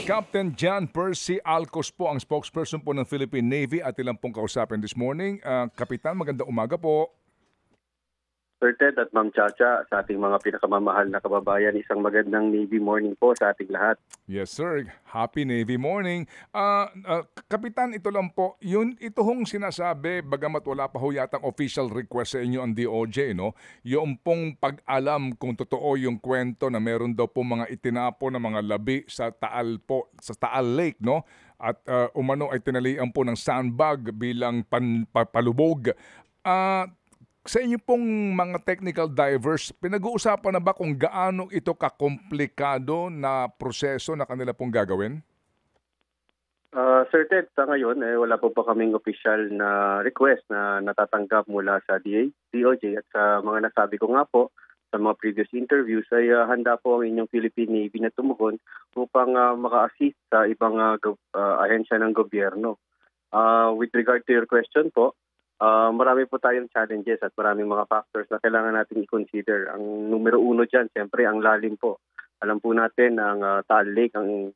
Captain John Percy Alcos po ang spokesperson po ng Philippine Navy at ilang pong kausapin this morning. Kapitan, magandang umaga po. Sir Ted at Ma'am Chacha, sa ating mga pinakamamahal na kababayan, isang magandang Navy morning po sa ating lahat. Yes sir, happy Navy morning. Kapitan, ito lang po, ito hong sinasabi, bagamat wala pa ho yatang official request sa inyo ang DOJ, no? Yung pong pag-alam kung totoo yung kwento na meron daw po mga itinapo na mga labi sa Taal po, sa Taal Lake, no? At umano ay tinalian po ng sandbag bilang palubog. Sa inyo pong mga technical divers, pinag-uusapan na ba kung gaano ito kakomplikado na proseso na kanila pong gagawin? Sir Ted, sa ngayon, wala po pa kaming official na request na natatanggap mula sa DOJ at sa mga nasabi ko nga po sa mga previous interviews ay handa po ang inyong Philippine Navy na tumugon upang maka-assist sa ibang ahensya ng gobyerno. With regard to your question po, marami po tayong challenges at maraming mga factors na kailangan natin i-consider. Ang numero uno dyan, siyempre, ang lalim po. Alam po natin ang Taal Lake, ang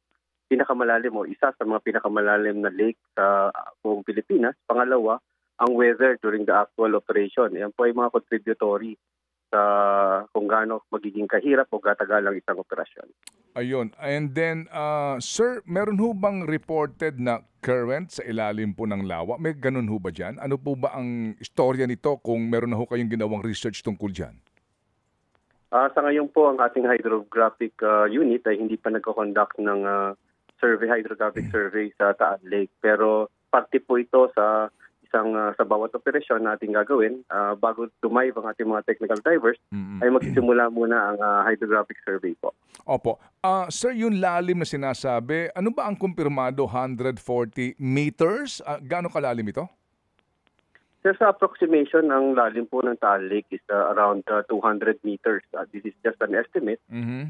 pinakamalalim o isa sa mga pinakamalalim na lake sa buong Pilipinas. Pangalawa, ang weather during the actual operation. Yan po ay mga contributory sa kung gaano magiging kahirap o katagal ang isang operasyon. Ayun. And then, sir, meron ho bang reported na current sa ilalim po ng lawa? May ganun ho ba dyan? Ano po ba ang istorya nito kung meron na ho kayong ginawang research tungkol dyan? Sa ngayon po, ang ating hydrographic unit ay hindi pa nagko-conduct ng hydrographic survey sa Taal Lake. Pero parte po ito sa sa bawat operasyon na ating gagawin, bago dumive ang ating mga technical divers, ay magsisimula muna ang hydrographic survey po. Opo. Sir, yung lalim na sinasabi, ano ba ang kumpirmado 140 meters? Gaano kalalim ito? Sir, sa approximation, ang lalim po ng Taal Lake is around 200 meters. This is just an estimate.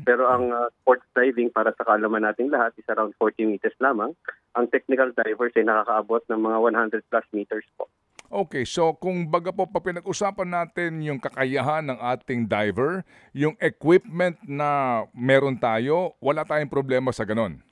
Pero ang sports diving, para sa kaalaman nating lahat, is around 40 meters lamang. Ang technical divers ay nakakaabot ng mga 100 plus meters po. Okay, so kung baga po pa pinag-usapan natin yung kakayahan ng ating diver, yung equipment na meron tayo, wala tayong problema sa ganon?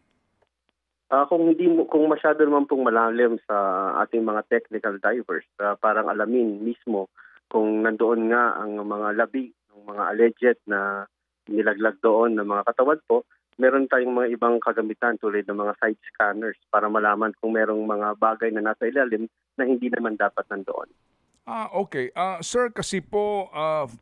Kung masyado naman pong malalim sa ating mga technical divers, parang alamin mismo kung nandoon nga ang mga labi ng mga alleged na nilaglag doon ng mga katawad po, meron tayong mga ibang kagamitan tulad ng mga side scanners para malaman kung merong mga bagay na nasa ilalim na hindi naman dapat nandoon. Okay. Sir, kasi po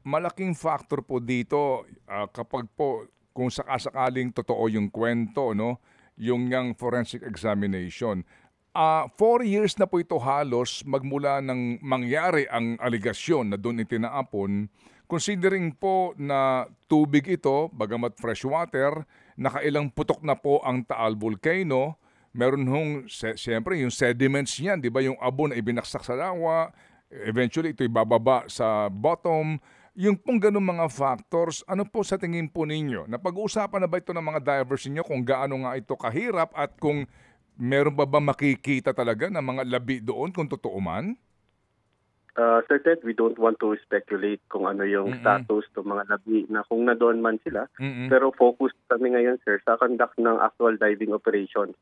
malaking factor po dito kapag po kung sakasakaling totoo yung kwento, no? Yung forensic examination. 4 years na po ito halos magmula ng mangyari ang aligasyon na doon itinaapon. Considering po na tubig ito, bagamat freshwater, nakailang putok na po ang Taal Volcano, meron hong, siyempre, yung sediments niyan, di ba, yung abo na ibinaksak sa lawa, eventually ito'y bababa sa bottom. Yung pong ganun mga factors, ano po sa tingin po ninyo? Napag-uusapan na ba ito ng mga divers ninyo kung gaano nga ito kahirap at kung meron ba makikita talaga ng mga labi doon kung totoo man? Sir Ted, we don't want to speculate kung ano yung status ng mga labi na kung nandoon man sila. Pero focus kami ngayon, sir, sa conduct ng actual diving operations.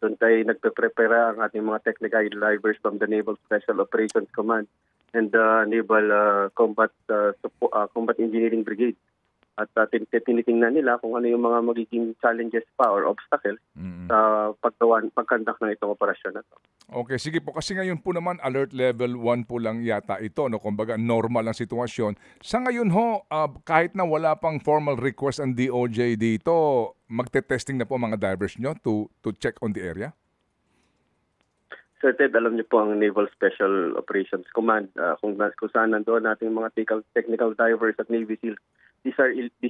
Doon tayo nagpe-prepare ang ating mga technical divers from the Naval Special Operations Command and the Naval Combat Engineering Brigade. At tinitingnan nila kung ano yung mga magiging challenges pa or obstacles sa pagkandak ng itong operasyon na ito. Okay, sige po. Kasi ngayon po naman, alert level 1 po lang yata ito. No? Kumbaga, normal ang sitwasyon. Sa ngayon ho, kahit na wala pang formal request ang DOJ dito, magte-testing na po mga divers nyo to check on the area? Sir Ted, alam niyo po ang Naval Special Operations Command, kung saan nandoon nating mga technical divers at Navy SEALs. This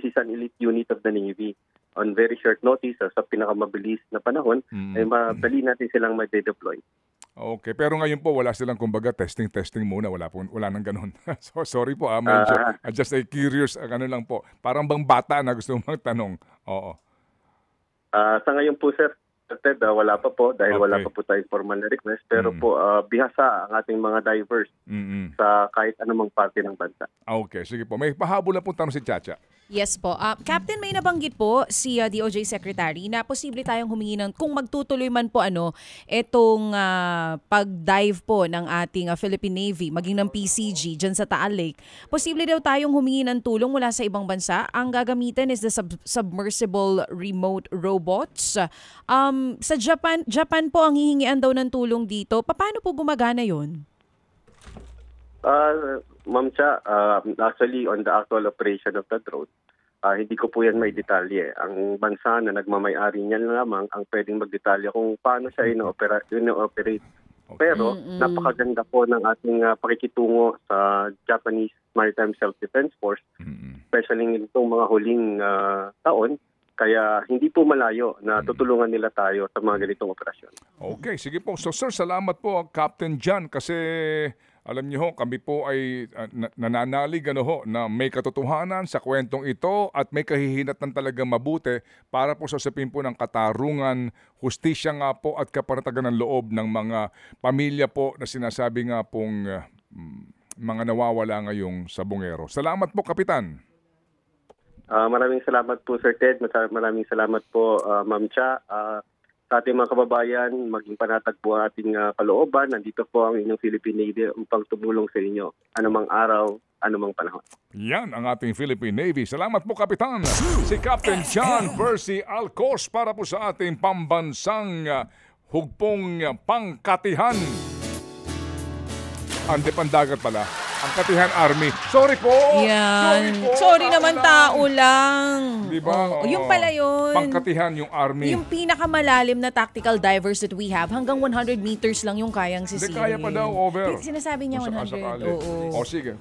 is an elite unit of the Navy. On very short notice, sa pinakamabilis na panahon, ay madali natin silang ma-deploy. Okay, pero ngayon po wala silang kumbaga testing muna, wala nang ganun. So sorry po, medyo just curious lang po. Parang bang bata na gusto mong tanong. Oo. Sa ngayon po, sir, Wala pa po dahil wala Okay. pa po tayong formal na request. Pero po, bihasa ang ating mga divers Mm-mm. sa kahit anumang parte ng bansa. Okay, sige po. May pahabol na po tanong si Chacha. Yes po. Captain, may nabanggit po si DOJ Secretary na posible tayong humingi ng, kung magtutuloy man po itong pag-dive po ng ating Philippine Navy, maging ng PCG dyan sa Taal Lake, posible daw tayong humingi ng tulong mula sa ibang bansa. Ang gagamitin is the submersible remote robots. Sa Japan po ang hihingian daw ng tulong dito. Paano po gumagana yon? Ma'am Cha, actually on the actual operation of the drone, hindi ko po yan may detalye. Ang bansa na nagmamay-ari niyan lamang ang pwedeng magdetalye kung paano siya ino-operate. Pero napakaganda po ng ating pakikitungo sa Japanese Maritime Self-Defense Force, especially itong mga huling taon. Kaya hindi po malayo na tutulungan nila tayo sa mga ganitong operasyon. Okay, sige po. So sir, salamat po Captain John kasi alam niyo ho, kami po ay nananalig na may katotohanan sa kwentong ito at may kahihinatnan talaga mabuti para po sa usapin po ng katarungan, hustisya nga po at kapanatagan ng loob ng mga pamilya po na sinasabi nga pong mga nawawala ngayong sa bungero. Salamat po, Kapitan. Maraming salamat po, Sir Ted. Maraming salamat po, Ma'am Cha. Sa ating mga kababayan, maging panatag po ang ating kalooban. Nandito po ang inyong Philippine Navy upang tumulong sa inyo. Anumang araw, anumang panahon. Yan ang ating Philippine Navy. Salamat po, Kapitan. Si Captain John Percy Alcos para po sa ating pambansang hugpong pangkatihan. Ande pandagat pala. Ang Katihan Army. Sorry po! Yan. Tao Sorry naman, lang. tao lang. Diba? Oo, yung pala yun. Pangkatihan yung Army. Yung pinakamalalim na tactical divers that we have, hanggang 100 meters lang yung kayang Hindi sisilip. kaya pa daw, over. Sinasabi niya Kung 100. sakasakali. Oo. O sige.